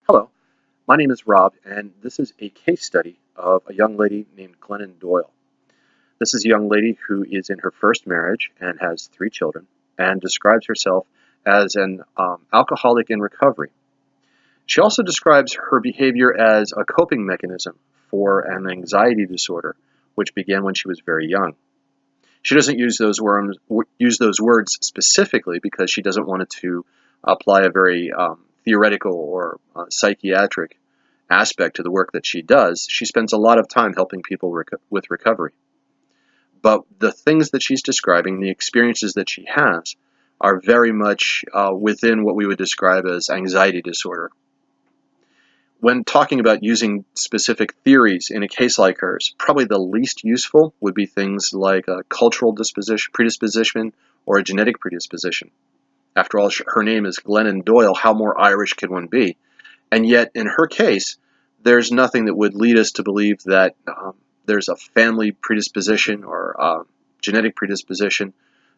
Hello, my name is Rob, and this is a case study of a young lady named Doyle. This is a young lady who is in her first marriage and has 3 children and describes herself as an alcoholic in recovery. She also describes her behavior as a coping mechanism for an anxiety disorder, which began when she was very young. She doesn't use those words specifically because she doesn't want it to apply a very theoretical or psychiatric aspect to the work that she does. She spends a lot of time helping people with recovery. But the things that she's describing, the experiences that she has, are very much within what we would describe as anxiety disorder. When talking about using specific theories in a case like hers, probably the least useful would be things like a cultural predisposition or a genetic predisposition. After all, her name is Glennon Doyle. How more Irish can one be? And yet, in her case, there's nothing that would lead us to believe that there's a family predisposition or genetic predisposition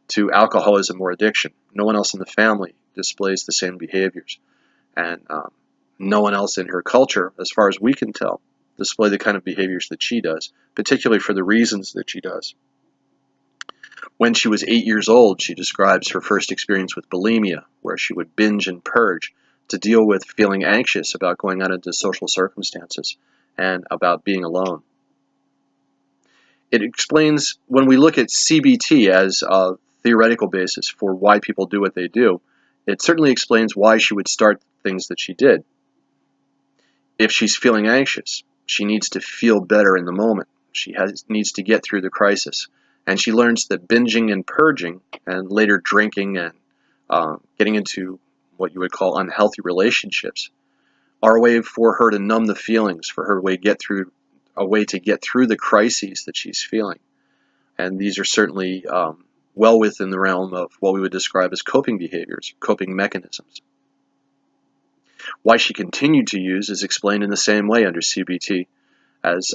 to alcoholism or addiction. No one else in the family displays the same behaviors. And no one else in her culture, as far as we can tell, display the kind of behaviors that she does, particularly for the reasons that she does. When she was 8 years old, she describes her first experience with bulimia, where she would binge and purge to deal with feeling anxious about going out into social circumstances and about being alone. It explains, when we look at CBT as a theoretical basis for why people do what they do, it certainly explains why she would start things that she did. If she's feeling anxious, she needs to feel better in the moment. She needs to get through the crisis. And she learns that binging and purging, and later drinking and getting into what you would call unhealthy relationships, are a way for her to numb the feelings, for her a way to get through the crises that she's feeling. And these are certainly well within the realm of what we would describe as coping behaviors, coping mechanisms. Why she continued to use is explained in the same way under CBT, as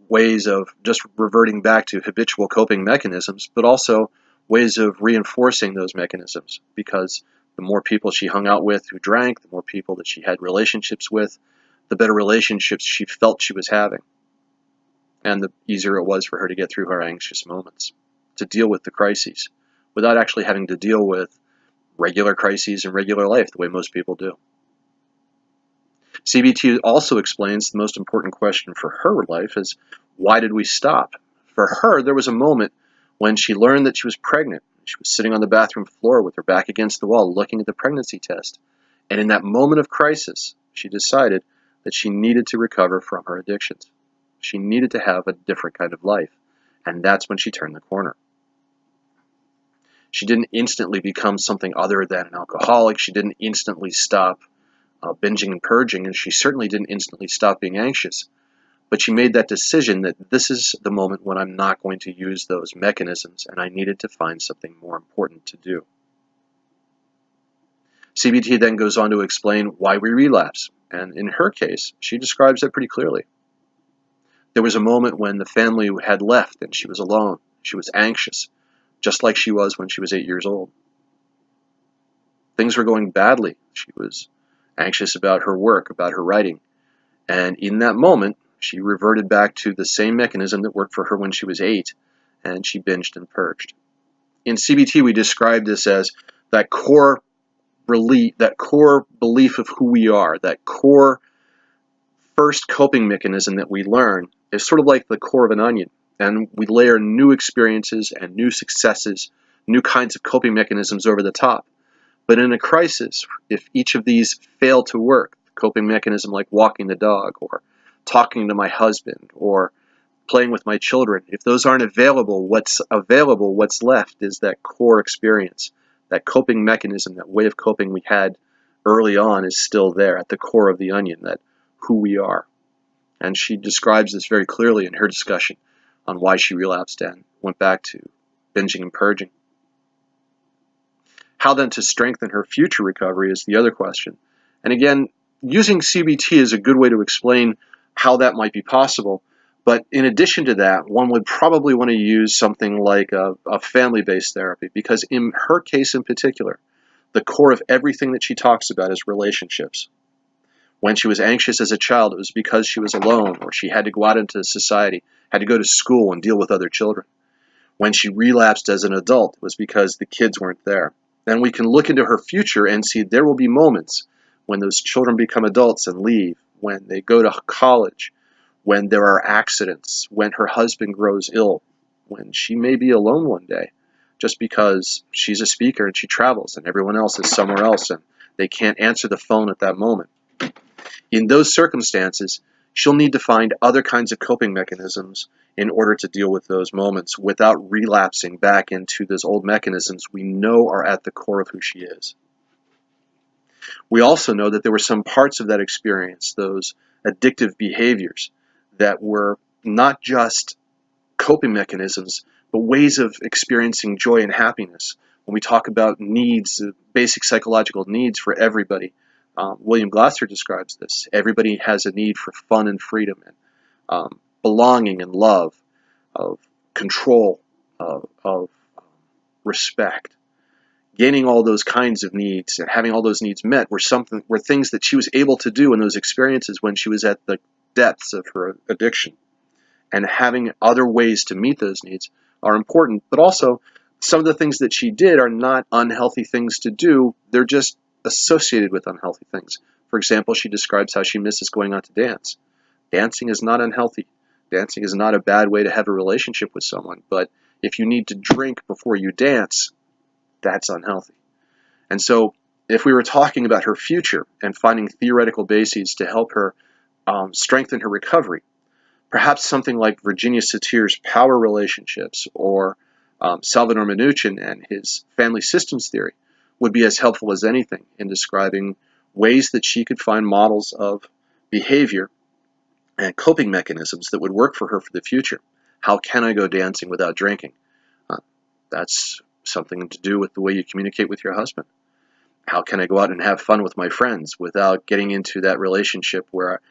ways of just reverting back to habitual coping mechanisms, but also ways of reinforcing those mechanisms, because the more people she hung out with who drank, the more people that she had relationships with, the better relationships she felt she was having, and the easier it was for her to get through her anxious moments, to deal with the crises, without actually having to deal with regular crises in regular life the way most people do. CBT also explains the most important question for her life is, why did we stop? For her, there was a moment when she learned that she was pregnant. She was sitting on the bathroom floor with her back against the wall looking at the pregnancy test. And in that moment of crisis, she decided that she needed to recover from her addictions. She needed to have a different kind of life. And that's when she turned the corner. She didn't instantly become something other than an alcoholic. She didn't instantly stop binging and purging, and she certainly didn't instantly stop being anxious. But she made that decision that this is the moment when I'm not going to use those mechanisms, and I needed to find something more important to do. CBT then goes on to explain why we relapse, and in her case, she describes it pretty clearly. There was a moment when the family had left and she was alone. She was anxious, just like she was when she was 8 years old. Things were going badly. She was anxious about her work, about her writing. And in that moment, she reverted back to the same mechanism that worked for her when she was 8, and she binged and purged. In CBT, we describe this as that core belief of who we are, that core first coping mechanism that we learn is sort of like the core of an onion. And we layer new experiences and new successes, new kinds of coping mechanisms over the top. But in a crisis, if each of these fail to work, the coping mechanism like walking the dog or talking to my husband or playing with my children, if those aren't available, what's left is that core experience, that coping mechanism, that way of coping we had early on is still there at the core of the onion, that who we are. And she describes this very clearly in her discussion on why she relapsed and went back to binging and purging. How then to strengthen her future recovery is the other question. And again, using CBT is a good way to explain how that might be possible. But in addition to that, one would probably want to use something like a family-based therapy, because in her case in particular, the core of everything that she talks about is relationships. When she was anxious as a child, it was because she was alone, or she had to go out into society, had to go to school and deal with other children. When she relapsed as an adult, it was because the kids weren't there. Then we can look into her future and see there will be moments when those children become adults and leave, when they go to college, when there are accidents, when her husband grows ill, when she may be alone one day, just because she's a speaker and she travels and everyone else is somewhere else and they can't answer the phone at that moment. In those circumstances, she'll need to find other kinds of coping mechanisms in order to deal with those moments without relapsing back into those old mechanisms we know are at the core of who she is. We also know that there were some parts of that experience, those addictive behaviors, that were not just coping mechanisms, but ways of experiencing joy and happiness. When we talk about needs, basic psychological needs for everybody, William Glasser describes this. Everybody has a need for fun and freedom and belonging and love, of control, of respect. Gaining all those kinds of needs and having all those needs met were things that she was able to do in those experiences when she was at the depths of her addiction. And having other ways to meet those needs are important, but also some of the things that she did are not unhealthy things to do. They're just associated with unhealthy things. For example, she describes how she misses going out to dance. Dancing is not unhealthy. Dancing is not a bad way to have a relationship with someone, but if you need to drink before you dance, that's unhealthy. And so if we were talking about her future and finding theoretical bases to help her strengthen her recovery, perhaps something like Virginia Satir's power relationships or Salvador Minuchin and his family systems theory would be as helpful as anything in describing ways that she could find models of behavior and coping mechanisms that would work for her for the future. How can I go dancing without drinking? That's something to do with the way you communicate with your husband. How can I go out and have fun with my friends without getting into that relationship where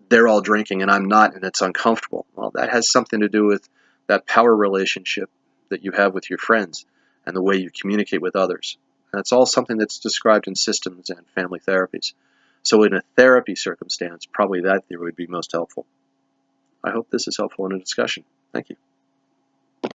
they're all drinking and I'm not and it's uncomfortable? Well, that has something to do with that power relationship that you have with your friends and the way you communicate with others. That's all something that's described in systems and family therapies. So in a therapy circumstance, probably that theory would be most helpful. I hope this is helpful in a discussion. Thank you.